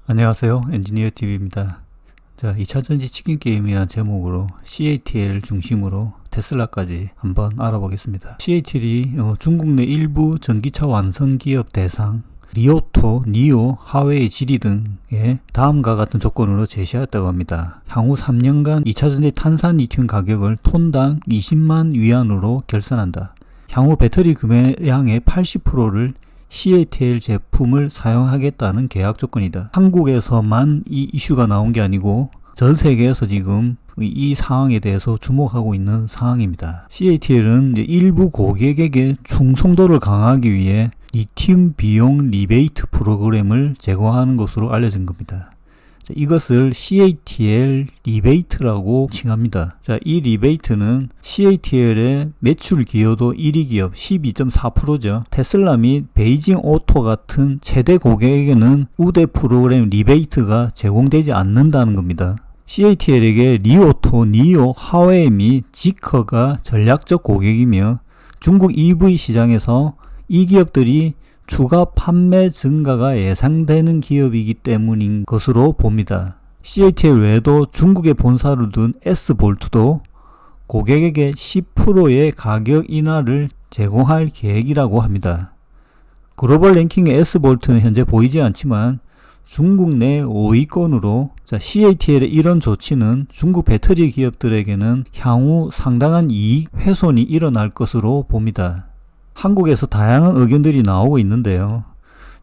안녕하세요. 엔지니어TV입니다. 자, 2차전지 치킨 게임이라는 제목으로 CATL 중심으로 테슬라까지 한번 알아보겠습니다. CATL이 중국 내 일부 전기차 완성 기업 대상 리오토, 니오, 하웨이, 지리 등의 다음과 같은 조건으로 제시하였다고 합니다. 향후 3년간 2차전지 탄산 리튬 가격을 톤당 20만 위안으로 결산한다. 향후 배터리 구매량의 80%를 CATL 제품을 사용하겠다는 계약 조건이다. 한국에서만 이 이슈가 나온 게 아니고 전 세계에서 지금 이 상황에 대해서 주목하고 있는 상황입니다. CATL은 일부 고객에게 충성도를 강화하기 위해 리튬 비용 리베이트 프로그램을 제공하는 것으로 알려진 겁니다. 이것을 CATL 리베이트라고 칭합니다. 자, 이 리베이트는 CATL의 매출 기여도 1위 기업 12.4%죠. 테슬라 및 베이징 오토 같은 최대 고객에게는 우대 프로그램 리베이트가 제공되지 않는다는 겁니다. CATL에게 리오토, 니오, 하웨이 및 지커가 전략적 고객이며 중국 EV 시장에서 이 기업들이 추가 판매 증가가 예상되는 기업이기 때문인 것으로 봅니다. CATL 외에도 중국에 본사를 둔 S볼트도 고객에게 10%의 가격 인하를 제공할 계획이라고 합니다. 글로벌 랭킹의 S볼트는 현재 보이지 않지만 중국 내 5위권으로 CATL의 이런 조치는 중국 배터리 기업들에게는 향후 상당한 이익 훼손이 일어날 것으로 봅니다. 한국에서 다양한 의견들이 나오고 있는데요.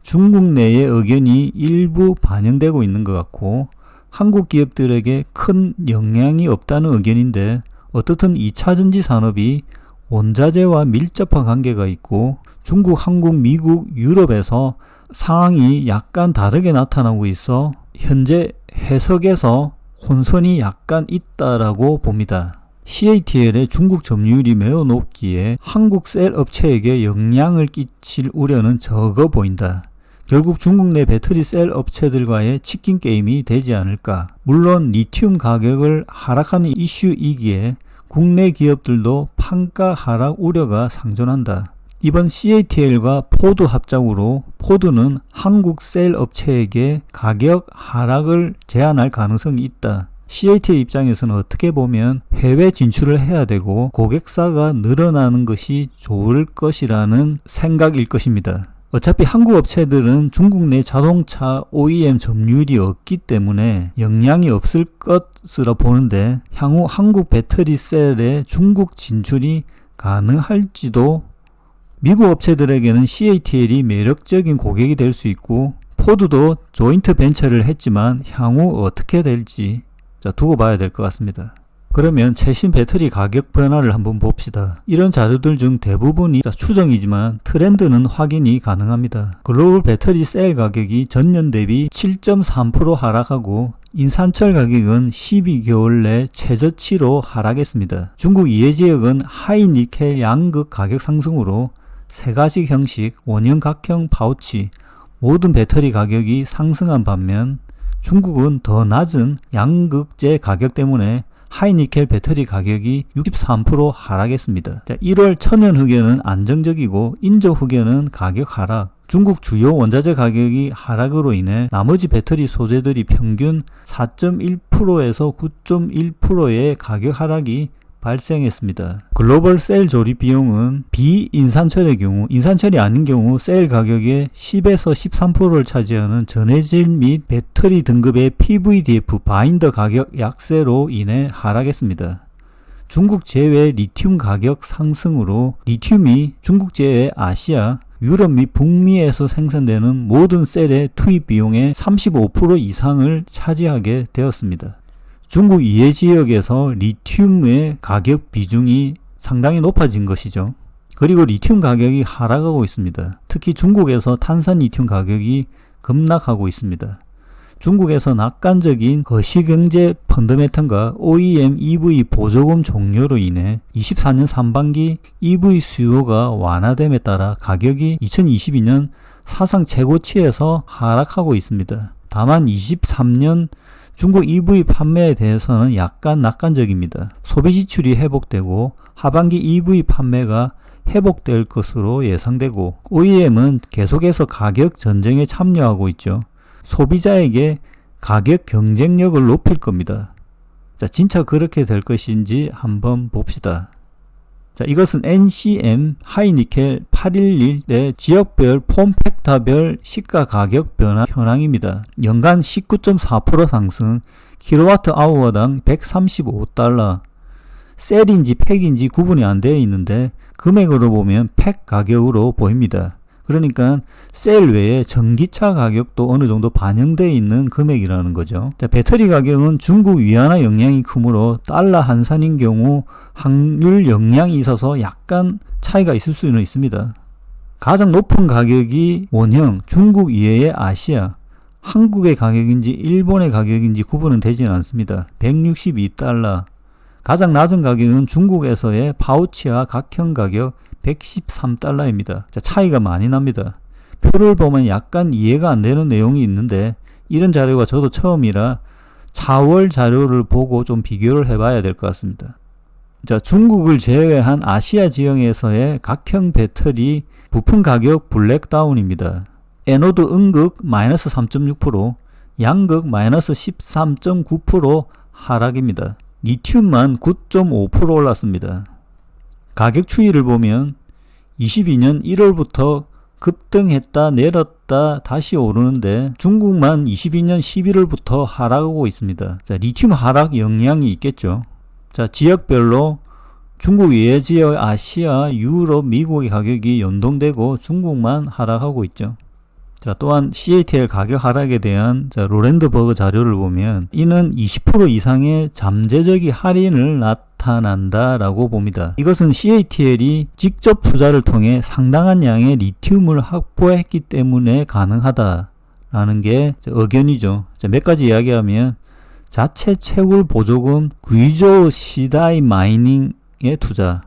중국 내의 의견이 일부 반영되고 있는 것 같고 한국 기업들에게 큰 영향이 없다는 의견인데 어떻든 2차전지 산업이 원자재와 밀접한 관계가 있고 중국, 한국, 미국, 유럽에서 상황이 약간 다르게 나타나고 있어 현재 해석에서 혼선이 약간 있다라고 봅니다. CATL의 중국 점유율이 매우 높기에 한국 셀 업체에게 영향을 끼칠 우려는 적어 보인다. 결국 중국 내 배터리 셀 업체들과의 치킨 게임이 되지 않을까. 물론 리튬 가격을 하락하는 이슈이기에 국내 기업들도 판가 하락 우려가 상존한다. 이번 CATL과 포드 합작으로 포드는 한국 셀 업체에게 가격 하락을 제한할 가능성이 있다. CATL 입장에서는 어떻게 보면 해외 진출을 해야 되고 고객사가 늘어나는 것이 좋을 것이라는 생각일 것입니다. 어차피 한국 업체들은 중국 내 자동차 OEM 점유율이 없기 때문에 영향이 없을 것으로 보는데 향후 한국 배터리 셀의 중국 진출이 가능할지도 미국 업체들에게는 CATL이 매력적인 고객이 될 수 있고 포드도 조인트 벤처를 했지만 향후 어떻게 될지 두고 봐야 될 것 같습니다. 그러면 최신 배터리 가격 변화를 한번 봅시다. 이런 자료들 중 대부분이 추정이지만 트렌드는 확인이 가능합니다. 글로벌 배터리 셀 가격이 전년 대비 7.3% 하락하고 인산철 가격은 12개월 내 최저치로 하락했습니다. 중국 이해지역은 하이니켈 양극 가격 상승으로 세가지 형식, 원형 각형 파우치 모든 배터리 가격이 상승한 반면 중국은 더 낮은 양극재 가격 때문에 하이니켈 배터리 가격이 63% 하락했습니다. 1월 천연 흑연은 안정적이고 인조 흑연은 가격 하락. 중국 주요 원자재 가격이 하락으로 인해 나머지 배터리 소재들이 평균 4.1%에서 9.1%의 가격 하락이 발생했습니다. 글로벌 셀 조립 비용은 비인산철의 경우, 인산철이 아닌 경우 셀 가격의 10에서 13%를 차지하는 전해질 및 배터리 등급의 PVDF 바인더 가격 약세로 인해 하락했습니다. 중국 제외 리튬 가격 상승으로 리튬이 중국 제외 아시아, 유럽 및 북미에서 생산되는 모든 셀의 투입 비용의 35% 이상을 차지하게 되었습니다. 중국 이해 지역에서 리튬의 가격 비중이 상당히 높아진 것이죠. 그리고 리튬 가격이 하락하고 있습니다. 특히 중국에서 탄산 리튬 가격이 급락하고 있습니다. 중국에서 낙관적인 거시경제 펀더멘털과 OEM EV 보조금 종료로 인해 24년 상반기 EV 수요가 완화됨에 따라 가격이 2022년 사상 최고치에서 하락하고 있습니다. 다만 23년 중국 EV 판매에 대해서는 약간 낙관적입니다. 소비 지출이 회복되고 하반기 EV 판매가 회복될 것으로 예상되고 OEM은 계속해서 가격 전쟁에 참여하고 있죠. 소비자에게 가격 경쟁력을 높일 겁니다. 자, 진짜 그렇게 될 것인지 한번 봅시다. 자, 이것은 NCM 하이니켈 811의 지역별 폼팩터별 시가 가격 변화 현황입니다. 연간 19.4% 상승, 킬로와트아워당 135달러. 셀인지 팩인지 구분이 안 되어 있는데 금액으로 보면 팩 가격으로 보입니다. 그러니까 셀 외에 전기차 가격도 어느 정도 반영되어 있는 금액이라는 거죠. 자, 배터리 가격은 중국 위안화 영향이 크므로 달러 환산인 경우 환율 영향이 있어서 약간 차이가 있을 수는 있습니다. 가장 높은 가격이 원형, 중국 이외의 아시아, 한국의 가격인지 일본의 가격인지 구분은 되지는 않습니다. 162달러. 가장 낮은 가격은 중국에서의 파우치와 각형 가격 113달러입니다. 자, 차이가 많이 납니다. 표를 보면 약간 이해가 안 되는 내용이 있는데 이런 자료가 저도 처음이라 차월 자료를 보고 좀 비교를 해봐야 될 것 같습니다. 자, 중국을 제외한 아시아 지역에서의 각형 배터리 부품 가격 블랙다운입니다. 에노드 음극 마이너스 3.6%, 양극 마이너스 13.9% 하락입니다. 리튬만 9.5% 올랐습니다. 가격 추이를 보면 22년 1월부터 급등했다 내렸다 다시 오르는데 중국만 22년 11월부터 하락하고 있습니다. 자, 리튬 하락 영향이 있겠죠. 자, 지역별로 중국 외의 지역 아시아, 유럽, 미국의 가격이 연동되고 중국만 하락하고 있죠. 자, 또한 CATL 가격 하락에 대한 로렌드버그 자료를 보면 이는 20% 이상의 잠재적인 할인을 나타난다 라고 봅니다. 이것은 CATL이 직접 투자를 통해 상당한 양의 리튬을 확보했기 때문에 가능하다 라는 게 의견이죠. 자, 몇 가지 이야기하면 자체 채굴 보조금 귀조 시다이 마이닝의 투자,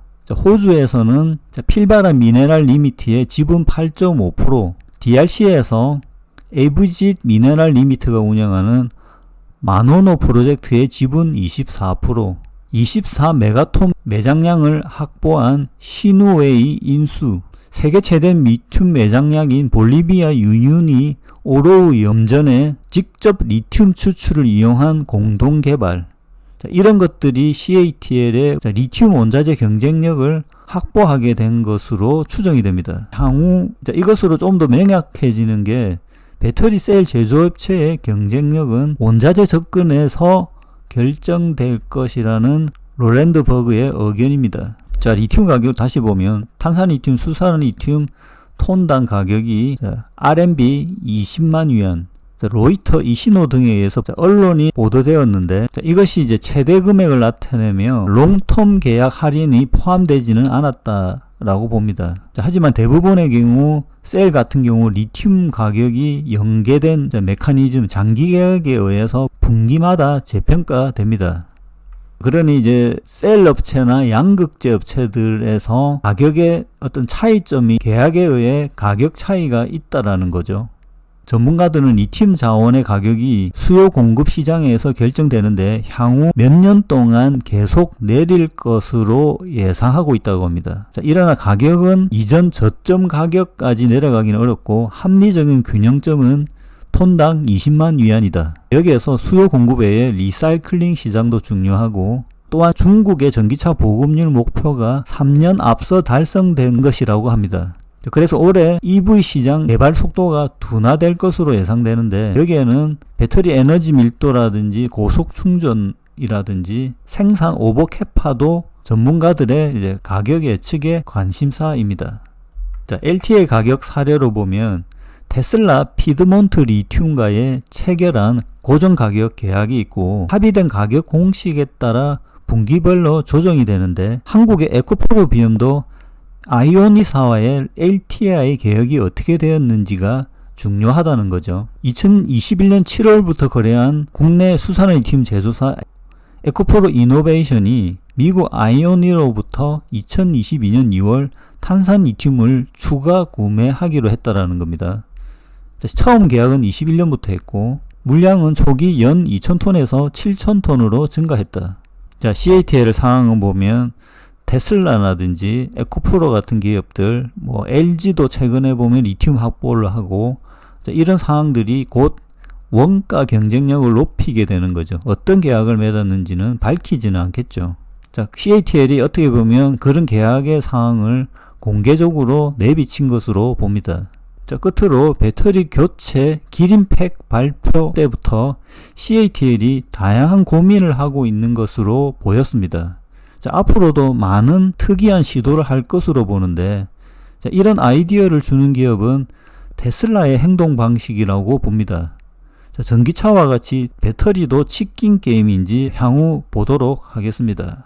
호주에서는 필바라 미네랄 리미트의 지분 8.5%, DRC에서 에브짓 미네랄 리미트가 운영하는 마노노 프로젝트의 지분 24%, 24메가톤 매장량을 확보한 시누웨이 인수, 세계 최대 리튬 매장량인 볼리비아 유니온이 오로우 염전에 직접 리튬 추출을 이용한 공동 개발. 자, 이런 것들이 CATL의 리튬 원자재 경쟁력을 확보하게 된 것으로 추정이 됩니다. 향후 이것으로 좀 더 명확해지는 게 배터리 셀 제조업체의 경쟁력은 원자재 접근에서 결정될 것이라는 로렌드버그의 의견입니다. 자, 리튬 가격 다시 보면 탄산리튬, 수산리튬 톤당 가격이 RMB 20만 위안, 로이터, 이신호 등에 의해서 언론이 보도되었는데 이것이 이제 최대 금액을 나타내며 롱텀 계약 할인이 포함되지는 않았다라고 봅니다. 하지만 대부분의 경우 셀 같은 경우 리튬 가격이 연계된 메커니즘 장기 계약에 의해서 분기마다 재평가됩니다. 그러니 이제 셀 업체나 양극재 업체들에서 가격의 어떤 차이점이 계약에 의해 가격 차이가 있다라는 거죠. 전문가들은 리튬 자원의 가격이 수요 공급 시장에서 결정되는데 향후 몇 년 동안 계속 내릴 것으로 예상하고 있다고 합니다. 자, 이러나 가격은 이전 저점 가격까지 내려가기는 어렵고 합리적인 균형점은 톤당 20만 위안이다. 여기에서 수요 공급 외에 리사이클링 시장도 중요하고 또한 중국의 전기차 보급률 목표가 3년 앞서 달성된 것이라고 합니다. 그래서 올해 EV 시장 개발 속도가 둔화될 것으로 예상되는데 여기에는 배터리 에너지 밀도라든지 고속 충전이라든지 생산 오버캐파도 전문가들의 이제 가격 예측의 관심사입니다. 자, LTA 가격 사례로 보면 테슬라 피드몬트 리튬과의 체결한 고정 가격 계약이 있고 합의된 가격 공식에 따라 분기별로 조정이 되는데 한국의 에코프로 비움도 아이오니사와의 LTI 계약이 어떻게 되었는지가 중요하다는 거죠. 2021년 7월부터 거래한 국내 수산리튬 제조사 에코프로 이노베이션이 미국 아이오니로부터 2022년 2월 탄산리튬을 추가 구매하기로 했다라는 겁니다. 처음 계약은 21년부터 했고 물량은 초기 연 2,000톤에서 7,000톤으로 증가했다. 자, CATL 상황을 보면 테슬라라든지 에코프로 같은 기업들, LG도 최근에 보면 리튬 확보를 하고, 자, 이런 상황들이 곧 원가 경쟁력을 높이게 되는 거죠. 어떤 계약을 맺었는지는 밝히지는 않겠죠. 자, CATL이 어떻게 보면 그런 계약의 사항을 공개적으로 내비친 것으로 봅니다. 자, 끝으로 배터리 교체 기린팩 발표 때부터 CATL이 다양한 고민을 하고 있는 것으로 보였습니다. 자, 앞으로도 많은 특이한 시도를 할 것으로 보는데, 자, 이런 아이디어를 주는 기업은 테슬라의 행동 방식이라고 봅니다. 자, 전기차와 같이 배터리도 치킨 게임인지 향후 보도록 하겠습니다.